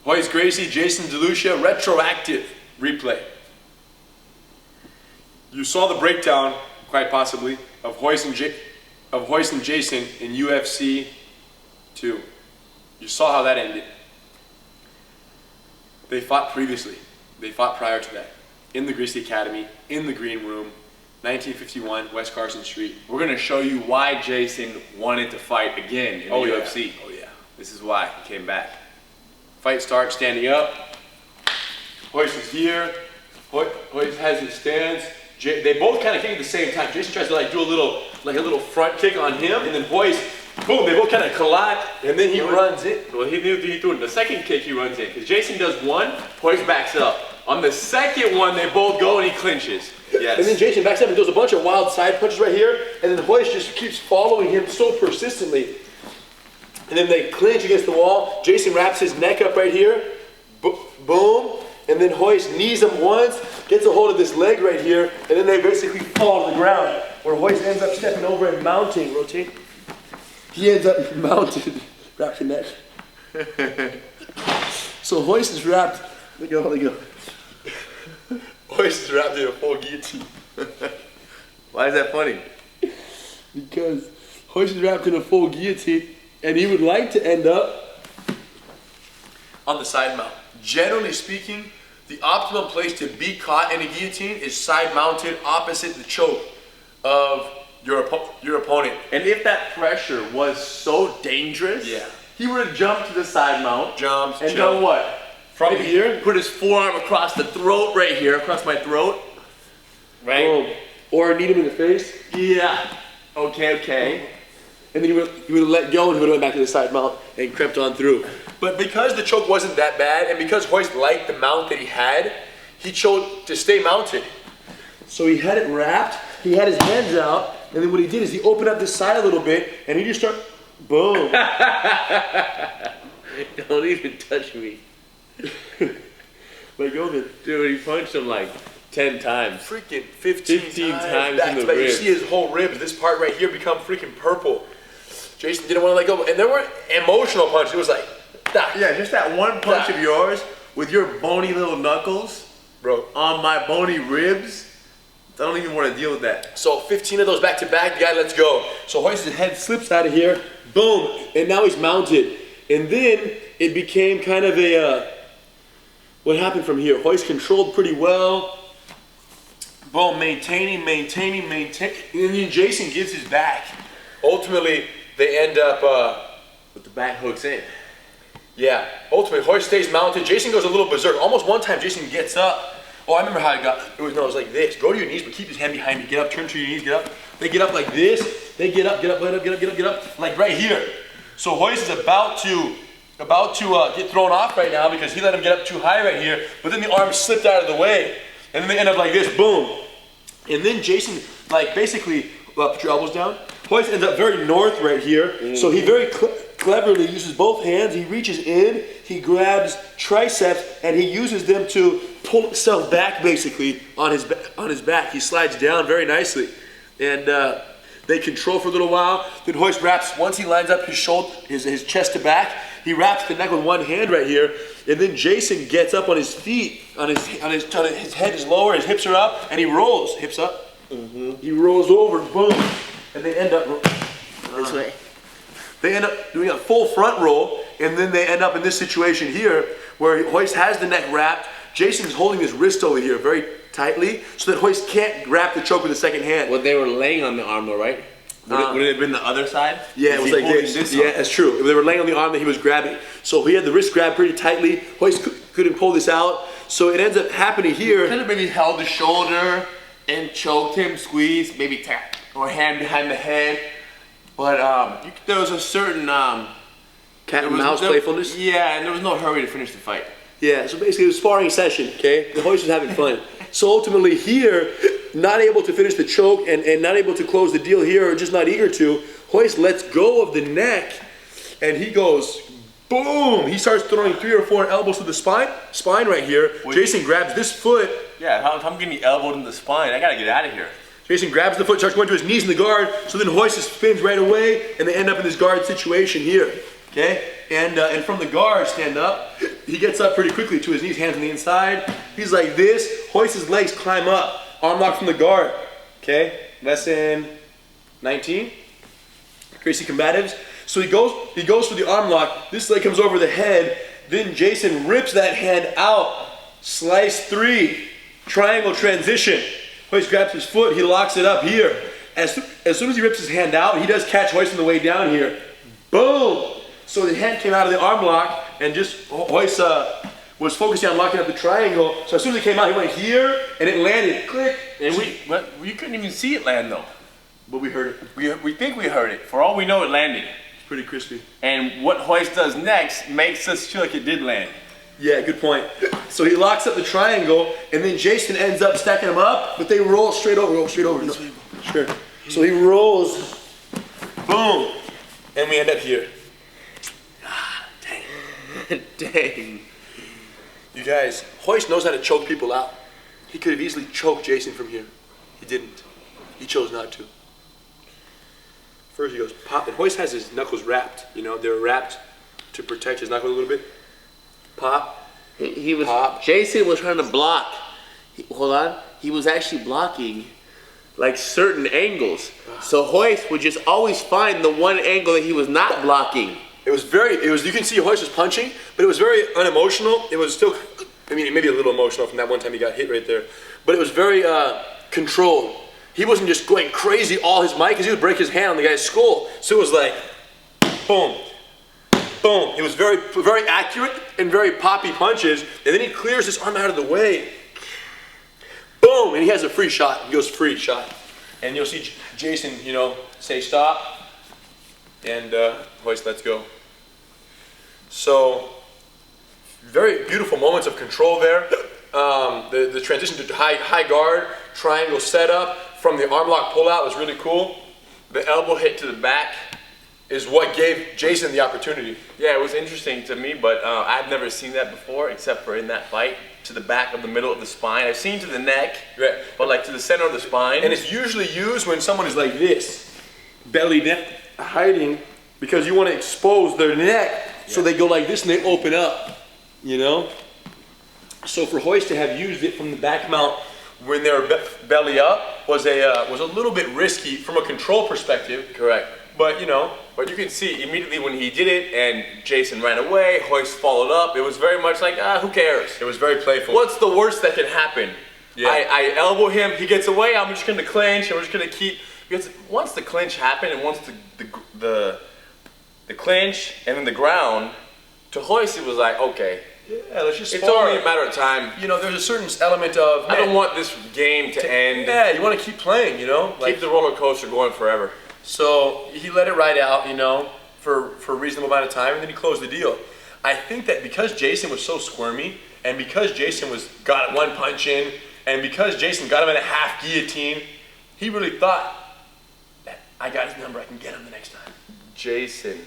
Royce Gracie, Jason DeLucia, retroactive replay. You saw the breakdown, quite possibly, of Royce and Jason in UFC 2. You saw how that ended. They fought previously. They fought prior to that. In the Gracie Academy, in the green room, 1951, West Carson Street. We're going to show you why Jason wanted to fight again in the UFC. Oh yeah. This is why he came back. Fight starts, standing up. Royce is here. Royce has his stance. They both kind of kick at the same time. Jason tries to like do a little front kick on him, and then Royce, boom, they both kind of collide, and then he runs in. Well, he knew he threw it. The second kick he runs in, because Jason does one, Royce backs up. On the second one, they both go and he clinches. Yes. And then Jason backs up and does a bunch of wild side punches right here, and then Royce just keeps following him so persistently. And then they clinch against the wall. Jason wraps his neck up right here. Boom. And then Royce knees him once, gets a hold of this leg right here, and then they basically fall to the ground, where Royce ends up stepping over and mounting. Rotate. He ends up mounted. Wrap your neck. So Royce is wrapped. Let go, let go. Royce is wrapped in a full guillotine. Why is that funny? Because Royce is wrapped in a full guillotine, and he would like to end up on the side mount. Generally speaking, the optimal place to be caught in a guillotine is side mounted opposite the choke of your opponent. And if that pressure was so dangerous, yeah, he would have jumped to the side mount, and done what? From here, put his forearm across the throat right here, across my throat. Right? Boom. Or knee him in the face. Yeah. Okay. And then he would have let go and he would have went back to the side mount and crept on through. But because the choke wasn't that bad, and because Royce liked the mount that he had, he chose to stay mounted. So he had it wrapped, he had his hands out, and then what he did is he opened up this side a little bit, and he just started, boom. Don't even touch me. Let go then. Dude, he punched him like 10 times. Freaking 15 times in the You ribs. see his whole ribs, this part right here become freaking purple. Jason didn't want to let go, and there were emotional punches. It was like, yeah, just that one punch of yours with your bony little knuckles, bro, on my bony ribs. I don't even want to deal with that. So 15 of those back to back, the guy lets go. So Royce's head slips out of here, boom, and now he's mounted. And then it became kind of a, what happened from here? Royce controlled pretty well. Boom, maintaining. And then Jason gives his back. Ultimately, they end up with the back hooks in. Yeah, ultimately, Royce stays mounted. Jason goes a little berserk. Almost one time, Jason gets up. Oh, I remember how it got. It was like this. Go to your knees, but keep his hand behind you. Get up, turn to your knees, get up. They get up like this. They get up, like right here. So Royce is about to get thrown off right now because he let him get up too high right here. But then the arm slipped out of the way, and then they end up like this, boom. And then Jason, like basically, put your elbows down. Royce ends up very north right here. So he very cleverly uses both hands. He reaches in, he grabs triceps, and he uses them to pull himself back basically on his back. He slides down very nicely, and they control for a little while. Then Royce wraps, once he lines up his shoulder, his chest to back, he wraps the neck with one hand right here, and then Jason gets up on his feet, his head is lower, his hips are up, and he rolls, hips up. He rolls over, boom, and they end up this way. They end up doing a full front roll, and then they end up in this situation here, where Royce has the neck wrapped. Jason's holding his wrist over here very tightly, so that Royce can't grab the choke with the second hand. Well, they were laying on the arm though, right? Would it have been the other side? Yeah, it was like this. Yeah, that's true. They were laying on the arm that he was grabbing. So he had the wrist grabbed pretty tightly. Royce couldn't pull this out. So it ends up happening here. Could have maybe held the shoulder and choked him, squeezed, maybe tap, or hand behind the head. But there was a certain cat and mouse playfulness. Yeah, and there was no hurry to finish the fight. Yeah, so basically it was a sparring session, okay? The Royce was having fun. So ultimately here, not able to finish the choke and not able to close the deal here, or just not eager to, Royce lets go of the neck, and he goes, boom! He starts throwing 3 or 4 elbows to the spine right here. Jason grabs this foot. Yeah, if I'm getting elbowed in the spine, I gotta get out of here. Jason grabs the foot, starts going to his knees in the guard, so then Royce spins right away, and they end up in this guard situation here, okay? And from the guard, stand up. he gets up pretty quickly to his knees, hands on the inside. He's like this. Royce's legs climb up. Arm lock from the guard. Okay, lesson 19. Gracie combatives. So he goes for the arm lock. This leg comes over the head. Then Jason rips that hand out. Slice 3. Triangle transition. Royce grabs his foot. He locks it up here. As soon as he rips his hand out, he does catch Royce on the way down here. Boom! So the hand came out of the arm lock, and just Royce was focusing on locking up the triangle. So as soon as it came out, he went here, and it landed. Click. And we couldn't even see it land though. But we heard it. We think we heard it. For all we know, it landed. It's pretty crispy. And what Royce does next makes us feel like it did land. Yeah, good point. So he locks up the triangle, and then Jason ends up stacking them up, but they roll straight over. No. Sure. So he rolls. Boom. And we end up here. Dang. You guys, Royce knows how to choke people out. He could have easily choked Jason from here. He didn't. He chose not to. First he goes pop, and Royce has his knuckles wrapped. You know, they're wrapped to protect his knuckles a little bit. Pop. He was. Pop. Jason was trying to block. Hold on. He was actually blocking like certain angles. So Royce would just always find the one angle that he was not blocking. You can see Royce was punching, but it was very unemotional. It was still, I mean, maybe a little emotional from that one time he got hit right there. But it was very controlled. He wasn't just going crazy all his might, because he would break his hand on the guy's skull. So it was like, boom, boom. It was very, very accurate and very poppy punches. And then he clears his arm out of the way. Boom, and he has a free shot. He goes free shot. And you'll see Jason, you know, say stop. And Royce lets go. So, very beautiful moments of control there. The transition to high guard, triangle setup from the arm lock pull out was really cool. The elbow hit to the back is what gave Jason the opportunity. Yeah, it was interesting to me, but I've never seen that before except for in that fight. To the back of the middle of the spine. I've seen to the neck, right, but like to the center of the spine. And it's usually used when someone is like this, belly neck hiding, because you want to expose their neck, so they go like this and they open up, you know? So for Royce to have used it from the back mount when they were belly up was a little bit risky from a control perspective. Correct. But you know. But you can see immediately when he did it and Jason ran away, Royce followed up, it was very much like, who cares? It was very playful. What's the worst that can happen? Yeah. I elbow him, he gets away, I'm just going to clinch, and we're just going to keep, because once the clinch happened and once the clinch and then the ground, to Royce it was like, okay, yeah, let's just it's spar. only a matter of time. You know, there's a certain element of, I don't want this game to end. Yeah, you want to keep playing, you know? Keep the roller coaster going forever. So he let it ride out, you know, for a reasonable amount of time, and then he closed the deal. I think that because Jason was so squirmy, and because Jason got one punch in, and because Jason got him in a half guillotine, he really thought that I got his number, I can get him the next time. Jason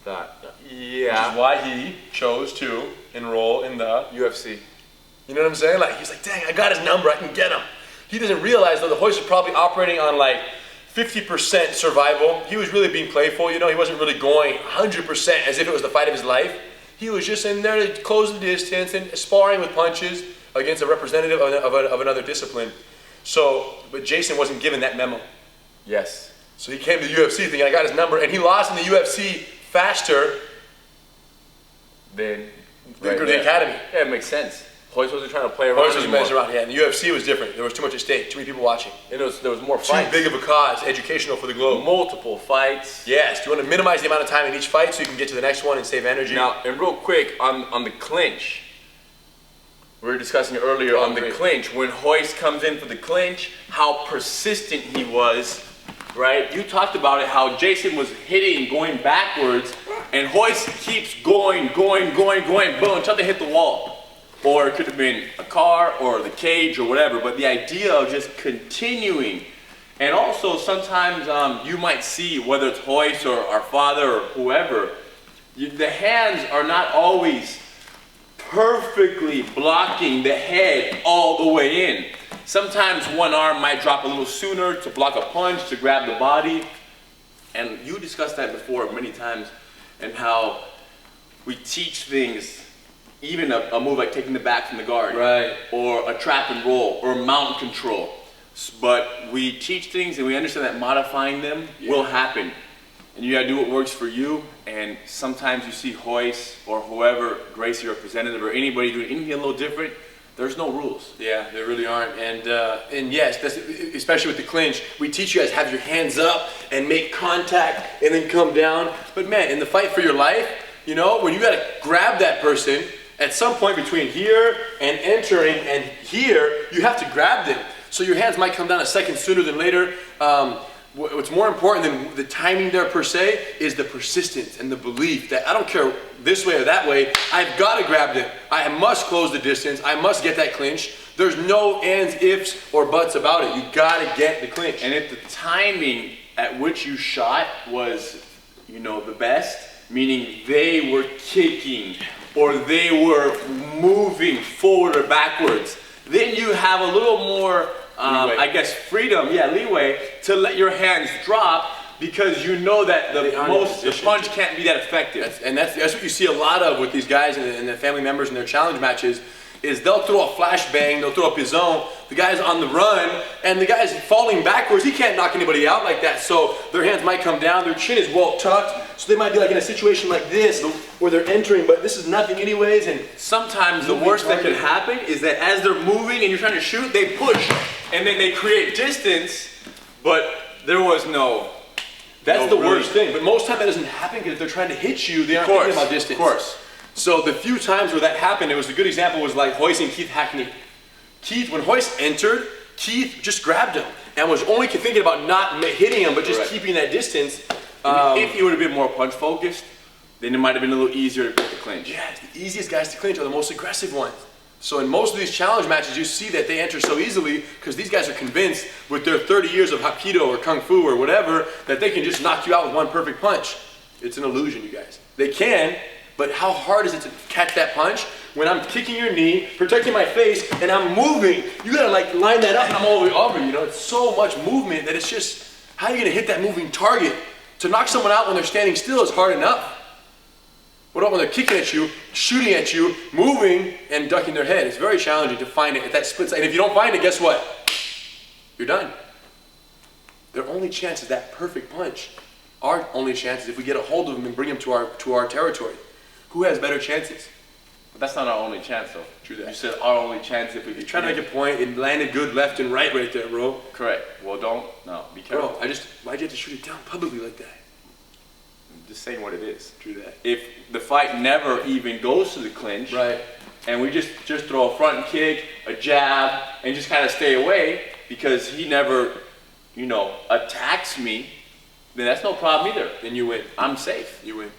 thought, yeah. Which is why he chose to enroll in the UFC. You know what I'm saying? Like, he's like, dang, I got his number, I can get him. He doesn't realize though the Royce was probably operating on like 50% survival. He was really being playful, you know, he wasn't really going 100% as if it was the fight of his life. He was just in there to close the distance and sparring with punches against a representative of another discipline. So, but Jason wasn't given that memo. Yes. So he came to the UFC thinking, I got his number, and he lost in the UFC faster than the academy. Yeah, it makes sense. Royce wasn't trying to play around. Royce wasn't messing around, yeah. And the UFC was different. There was too much at stake, too many people watching. And there was more fights. Too big of a cause, educational for the globe. Multiple fights. Yes, you want to minimize the amount of time in each fight so you can get to the next one and save energy. Now, and real quick, on the clinch, we were discussing earlier on the clinch, when Royce comes in for the clinch, how persistent he was, right? You talked about it, how Jason was hitting, going backwards, and Royce keeps going, boom, until they hit the wall. Or it could have been a car or the cage or whatever, but the idea of just continuing. And also sometimes you might see, whether it's Royce or our father or whoever, the hands are not always perfectly blocking the head all the way in. Sometimes one arm might drop a little sooner to block a punch, to grab the body. And you discussed that before many times, and how we teach things even a move like taking the back from the guard, Right. or a trap and roll, or mountain control. But we teach things and we understand that modifying them will happen. And you gotta do what works for you. And sometimes you see Royce or whoever, Gracie representative or anybody doing anything a little different. There's no rules. Yeah, there really aren't. And yes, that's, especially with the clinch, we teach you guys have your hands up and make contact and then come down. But man, in the fight for your life, you know, when you gotta grab that person at some point between here and entering and here, you have to grab them. So your hands might come down a second sooner than later. What's more important than the timing there per se is the persistence and the belief that I don't care this way or that way, I've got to grab them. I must close the distance. I must get that clinch. There's no ands, ifs, or buts about it. You got to get the clinch. And if the timing at which you shot was, you know, the best, meaning they were kicking or they were moving forward or backwards, then you have a little more I guess freedom, leeway to let your hands drop because you know that the punch can't be that effective. That's what you see a lot of with these guys and their family members in their challenge matches is they'll throw a flashbang, they'll throw up his own, the guy's on the run, and the guy's falling backwards, he can't knock anybody out like that, so their hands might come down, their chin is well tucked, so they might be like in a situation like this, where they're entering, but this is nothing anyways, and sometimes the worst that could happen is that as they're moving and you're trying to shoot, they push, and then they create distance, but there was no... That's the worst thing, but most time that doesn't happen because if they're trying to hit you, they aren't thinking about distance. Of course. So the few times where that happened, it was a good example was like Royce and Keith Hackney. Keith, when Royce entered, Keith just grabbed him and was only thinking about not hitting him, but just keeping that distance. If he would have been more punch focused, then it might have been a little easier to get the clinch. Yeah, the easiest guys to clinch are the most aggressive ones. So in most of these challenge matches, you see that they enter so easily because these guys are convinced with their 30 years of Hapkido or Kung Fu or whatever that they can just knock you out with one perfect punch. It's an illusion, you guys. They can, but how hard is it to catch that punch when I'm kicking your knee, protecting my face, and I'm moving? You gotta like line that up and I'm all the way over, you know? It's so much movement that it's just, how are you gonna hit that moving target? To knock someone out when they're standing still is hard enough. What about when they're kicking at you, shooting at you, moving, and ducking their head? It's very challenging to find it at that split second. And if you don't find it, guess what? You're done. Their only chance is that perfect punch. Our only chance is if we get a hold of them and bring them to our territory. Who has better chances? But that's not our only chance, though. True that. You said our only chance if we... You're trying to make a point. It landed good left and right there, bro. Correct. Well, be careful. Bro, why'd you have to shoot it down publicly like that? I'm just saying what it is. True that. If the fight never even goes to the clinch, right, and we just throw a front kick, a jab, and just kind of stay away because he never, you know, attacks me, then that's no problem either. Then you win. I'm safe. You win.